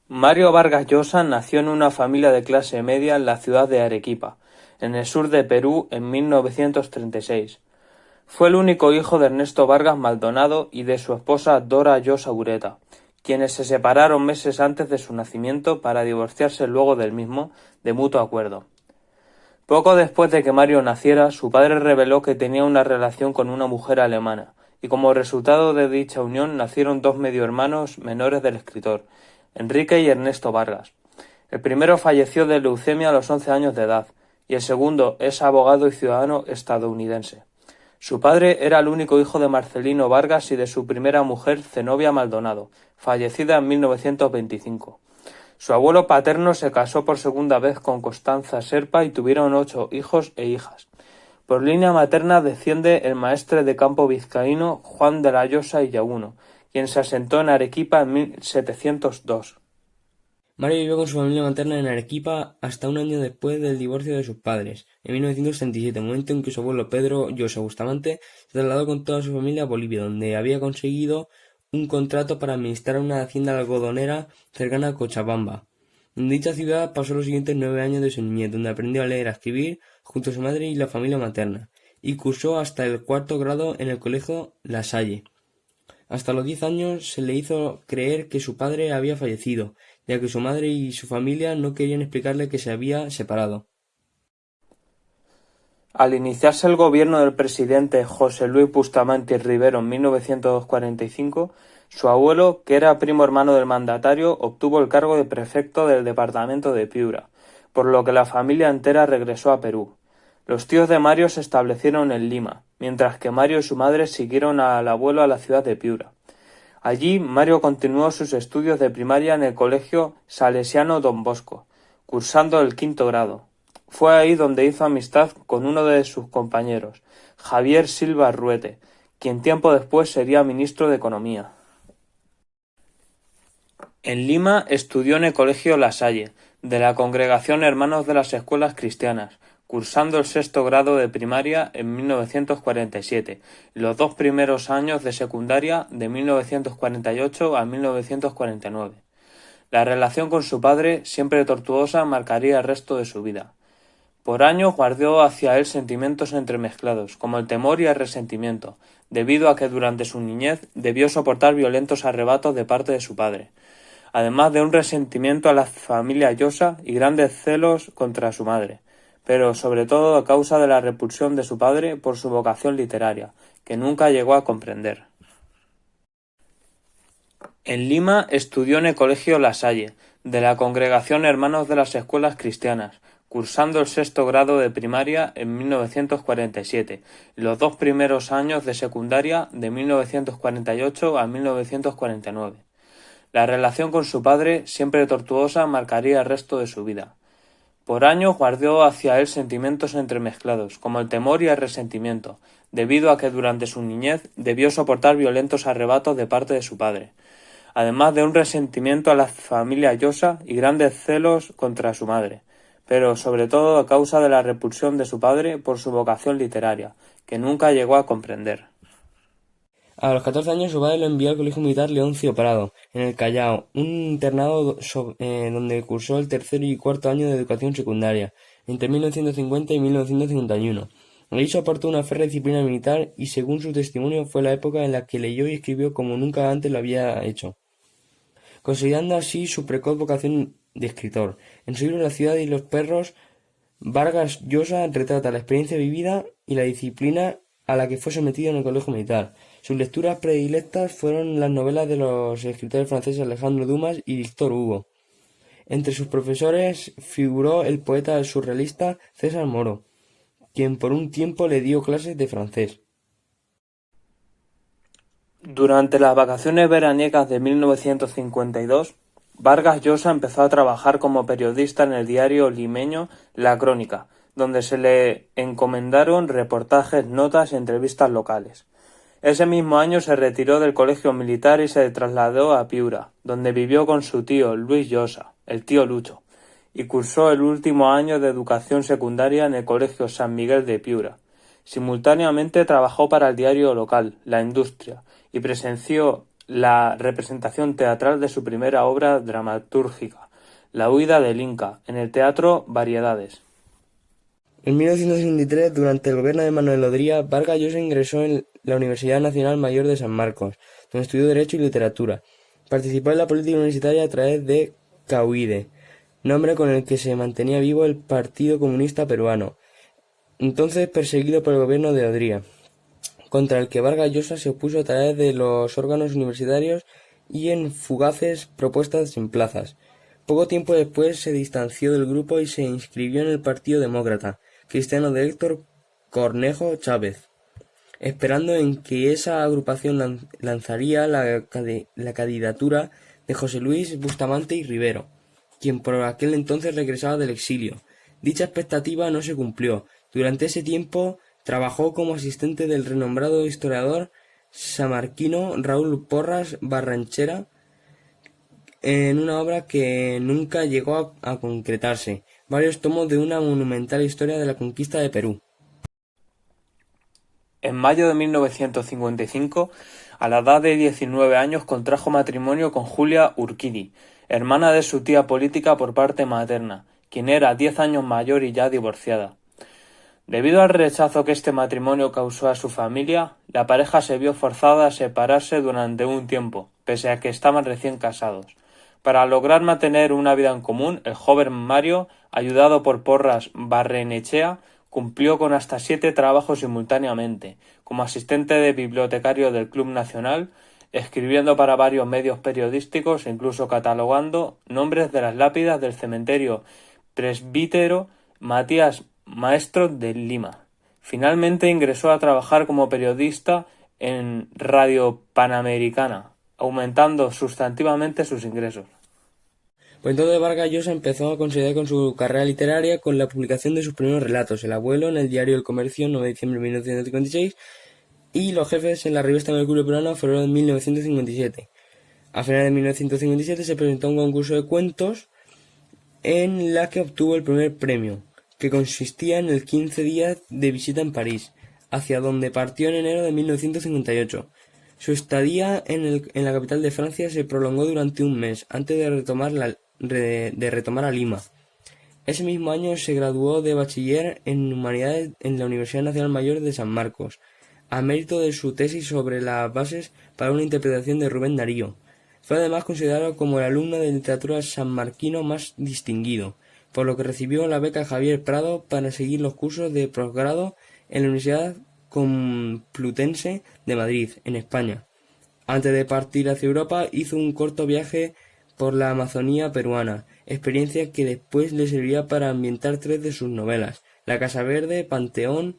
Mario Vargas Llosa nació en una familia de clase media en la ciudad de Arequipa, en el sur de Perú, en 1936. Fue el único hijo de Ernesto Vargas Maldonado y de su esposa Dora Llosa Ureta, quienes se separaron meses antes de su nacimiento para divorciarse luego del mismo, de mutuo acuerdo. Poco después de que Mario naciera, su padre reveló que tenía una relación con una mujer alemana, y como resultado de dicha unión nacieron dos medio hermanos menores del escritor, Enrique y Ernesto Vargas. El primero falleció de leucemia a los 11 años de edad, y el segundo es abogado y ciudadano estadounidense. Su padre era el único hijo de Marcelino Vargas y de su primera mujer, Zenobia Maldonado, fallecida en 1925. Su abuelo paterno se casó por segunda vez con Constanza Serpa y tuvieron 8 hijos e hijas. Por línea materna desciende el maestre de campo vizcaíno Juan de la Llosa y Llaguno, quien se asentó en Arequipa en 1702. Mario vivió con su familia materna en Arequipa hasta un año después del divorcio de sus padres, en 1937, momento en que su abuelo Pedro Llosa Bustamante se trasladó con toda su familia a Bolivia, donde había conseguido un contrato para administrar una hacienda algodonera cercana a Cochabamba. En dicha ciudad pasó los siguientes 9 años de su niñez, donde aprendió a leer y a escribir junto a su madre y la familia materna, y cursó hasta el 4º grado en el colegio La Salle. Hasta los 10 años se le hizo creer que su padre había fallecido, ya que su madre y su familia no querían explicarle que se había separado. Al iniciarse el gobierno del presidente José Luis Bustamante Rivero en 1945, su abuelo, que era primo hermano del mandatario, obtuvo el cargo de prefecto del departamento de Piura, por lo que la familia entera regresó a Perú. Los tíos de Mario se establecieron en Lima, mientras que Mario y su madre siguieron al abuelo a la ciudad de Piura. Allí Mario continuó sus estudios de primaria en el colegio salesiano Don Bosco, cursando el 5º grado. Fue ahí donde hizo amistad con uno de sus compañeros, Javier Silva Ruete, quien tiempo después sería ministro de Economía. En Lima estudió en el colegio La Salle, de la Congregación Hermanos de las Escuelas Cristianas, cursando el 6º grado de primaria en 1947 y los 2 primeros años de secundaria de 1948 a 1949. La relación con su padre, siempre tortuosa, marcaría el resto de su vida. Por años guardó hacia él sentimientos entremezclados, como el temor y el resentimiento, debido a que durante su niñez debió soportar violentos arrebatos de parte de su padre, además de un resentimiento a la familia Llosa y grandes celos contra su madre, pero sobre todo a causa de la repulsión de su padre por su vocación literaria, que nunca llegó a comprender. En Lima estudió en el colegio La Salle, de la Congregación Hermanos de las Escuelas Cristianas, cursando el 6º grado de primaria en 1947 y los 2 primeros años de secundaria de 1948 a 1949. La relación con su padre, siempre tortuosa, marcaría el resto de su vida. Por años guardó hacia él sentimientos entremezclados, como el temor y el resentimiento, debido a que durante su niñez debió soportar violentos arrebatos de parte de su padre, además de un resentimiento a la familia Llosa y grandes celos contra su madre, pero sobre todo a causa de la repulsión de su padre por su vocación literaria, que nunca llegó a comprender. A los 14 años su padre lo envió al Colegio Militar Leoncio Prado, en el Callao, un internado donde cursó el 3.er y 4.º año de educación secundaria, entre 1950 y 1951. Allí soportó una férrea disciplina militar y, según su testimonio, fue la época en la que leyó y escribió como nunca antes lo había hecho, consolidando así su precoz vocación de escritor. En su libro La ciudad y los perros, Vargas Llosa retrata la experiencia vivida y la disciplina a la que fue sometido en el colegio militar. Sus lecturas predilectas fueron las novelas de los escritores franceses Alejandro Dumas y Victor Hugo. Entre sus profesores figuró el poeta surrealista César Moro, quien por un tiempo le dio clases de francés. Durante las vacaciones veraniegas de 1952, Vargas Llosa empezó a trabajar como periodista en el diario limeño La Crónica, donde se le encomendaron reportajes, notas y entrevistas locales. Ese mismo año se retiró del colegio militar y se trasladó a Piura, donde vivió con su tío Luis Llosa, el tío Lucho, y cursó el último año de educación secundaria en el colegio San Miguel de Piura. Simultáneamente trabajó para el diario local, La Industria, y presenció la representación teatral de su primera obra dramatúrgica, La huida del Inca, en el Teatro Variedades. En 1963, durante el gobierno de Manuel Odría, Vargas Llosa ingresó en la Universidad Nacional Mayor de San Marcos, donde estudió Derecho y Literatura. Participó en la política universitaria a través de CAUIDE, nombre con el que se mantenía vivo el Partido Comunista Peruano, entonces perseguido por el gobierno de Odría, contra el que Vargas Llosa se opuso a través de los órganos universitarios y en fugaces propuestas en plazas. Poco tiempo después se distanció del grupo y se inscribió en el Partido Demócrata Cristiano de Héctor Cornejo Chávez, esperando en que esa agrupación lanzaría la candidatura de José Luis Bustamante y Rivero, quien por aquel entonces regresaba del exilio. Dicha expectativa no se cumplió. Durante ese tiempo trabajó como asistente del renombrado historiador samarquino Raúl Porras Barranchera en una obra que nunca llegó a concretarse, varios tomos de una monumental historia de la conquista de Perú. En mayo de 1955, a la edad de 19 años, contrajo matrimonio con Julia Urquidi, hermana de su tía política por parte materna, quien era 10 años mayor y ya divorciada. Debido al rechazo que este matrimonio causó a su familia, la pareja se vio forzada a separarse durante un tiempo, pese a que estaban recién casados. Para lograr mantener una vida en común, el joven Mario, ayudado por Porras Barrenechea, cumplió con hasta 7 trabajos simultáneamente, como asistente de bibliotecario del Club Nacional, escribiendo para varios medios periodísticos e incluso catalogando nombres de las lápidas del cementerio presbítero Matías Maestro de Lima. Finalmente ingresó a trabajar como periodista en Radio Panamericana, aumentando sustantivamente sus ingresos. Pues entonces Vargas Llosa empezó a consolidar con su carrera literaria con la publicación de sus primeros relatos, El abuelo en el diario El Comercio, 9 de diciembre de 1956, y Los jefes en la revista Mercurio Peruano, en febrero de 1957. A finales de 1957 se presentó a un concurso de cuentos en la que obtuvo el primer premio, que consistía en el 15 días de visita en París, hacia donde partió en enero de 1958. Su estadía en la capital de Francia se prolongó durante un mes, antes de retomar a Lima. Ese mismo año se graduó de bachiller en Humanidades en la Universidad Nacional Mayor de San Marcos, a mérito de su tesis sobre las bases para una interpretación de Rubén Darío. Fue además considerado como el alumno de literatura sanmarquino más distinguido, por lo que recibió la beca Javier Prado para seguir los cursos de posgrado en la Universidad Complutense de Madrid, en España. Antes de partir hacia Europa, hizo un corto viaje por la Amazonía peruana, experiencia que después le serviría para ambientar 3 de sus novelas, La Casa Verde, Pantaleón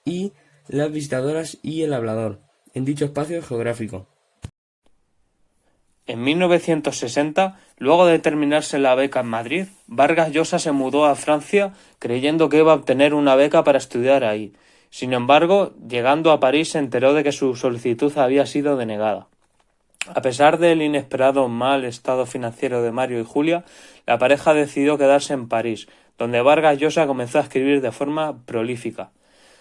y Las visitadoras y El hablador, en dicho espacio geográfico. En 1960, luego de terminarse la beca en Madrid, Vargas Llosa se mudó a Francia creyendo que iba a obtener una beca para estudiar ahí. Sin embargo, llegando a París se enteró de que su solicitud había sido denegada. A pesar del inesperado mal estado financiero de Mario y Julia, la pareja decidió quedarse en París, donde Vargas Llosa comenzó a escribir de forma prolífica.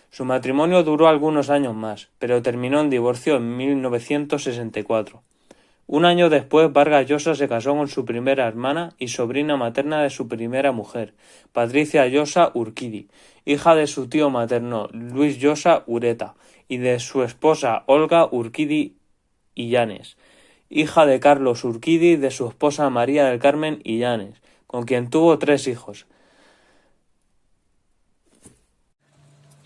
Su matrimonio duró algunos años más, pero terminó en divorcio en 1964. Un año después, Vargas Llosa se casó con su primera hermana y sobrina materna de su primera mujer, Patricia Llosa Urquidi, hija de su tío materno Luis Llosa Ureta y de su esposa Olga Urquidi Illanes, hija de Carlos Urquidi y de su esposa María del Carmen Illanes, con quien tuvo 3 hijos.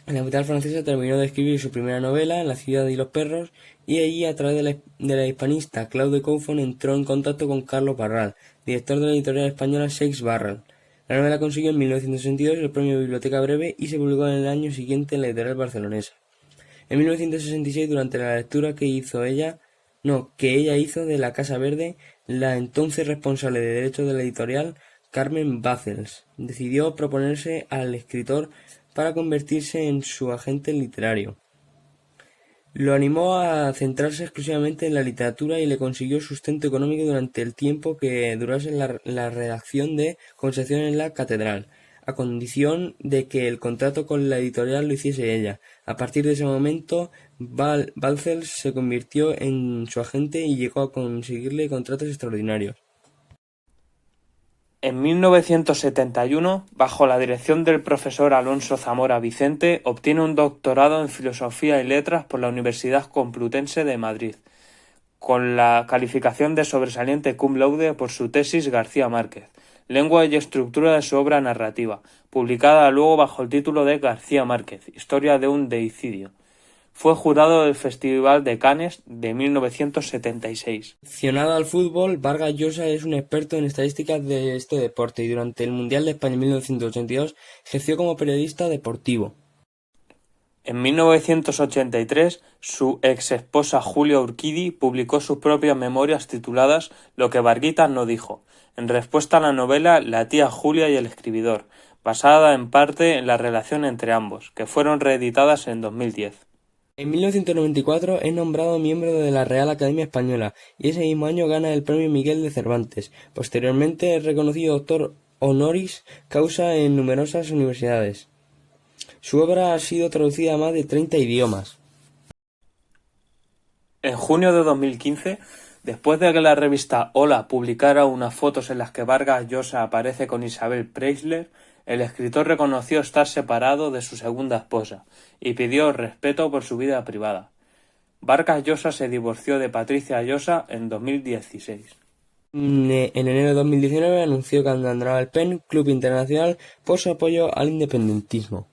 En la capital francesa terminó de escribir su primera novela, La ciudad y los perros, y allí, a través de la hispanista Claude Coufon, entró en contacto con Carlos Barral, director de la editorial española Seix Barral. La novela consiguió en 1962 el premio Biblioteca Breve y se publicó en el año siguiente en la editorial barcelonesa. En 1966, durante la lectura que ella hizo de La Casa Verde, la entonces responsable de derechos de la editorial, Carmen Bácels, decidió proponerse al escritor para convertirse en su agente literario. Lo animó a centrarse exclusivamente en la literatura y le consiguió sustento económico durante el tiempo que durase la redacción de Conversaciones en la Catedral. a condición de que el contrato con la editorial lo hiciese ella. A partir de ese momento, Balcells se convirtió en su agente y llegó a conseguirle contratos extraordinarios. En 1971, bajo la dirección del profesor Alonso Zamora Vicente, obtiene un doctorado en Filosofía y Letras por la Universidad Complutense de Madrid, con la calificación de sobresaliente cum laude por su tesis García Márquez, lengua y estructura de su obra narrativa, publicada luego bajo el título de García Márquez, Historia de un deicidio. Fue jurado del Festival de Cannes de 1976. Aficionado al fútbol, Vargas Llosa es un experto en estadísticas de este deporte y durante el Mundial de España en 1982 ejerció como periodista deportivo. En 1983, su ex-esposa Julia Urquidi publicó sus propias memorias tituladas Lo que Varguitas no dijo, en respuesta a la novela La tía Julia y el escribidor, basada en parte en la relación entre ambos, que fueron reeditadas en 2010. En 1994 es nombrado miembro de la Real Academia Española y ese mismo año gana el Premio Miguel de Cervantes. Posteriormente es reconocido doctor honoris causa en numerosas universidades. Su obra ha sido traducida a más de 30 idiomas. En junio de 2015, después de que la revista Hola publicara unas fotos en las que Vargas Llosa aparece con Isabel Preisler, el escritor reconoció estar separado de su segunda esposa y pidió respeto por su vida privada. Vargas Llosa se divorció de Patricia Llosa en 2016. En enero de 2019 anunció que abandonaba el PEN, Club Internacional, por su apoyo al independentismo.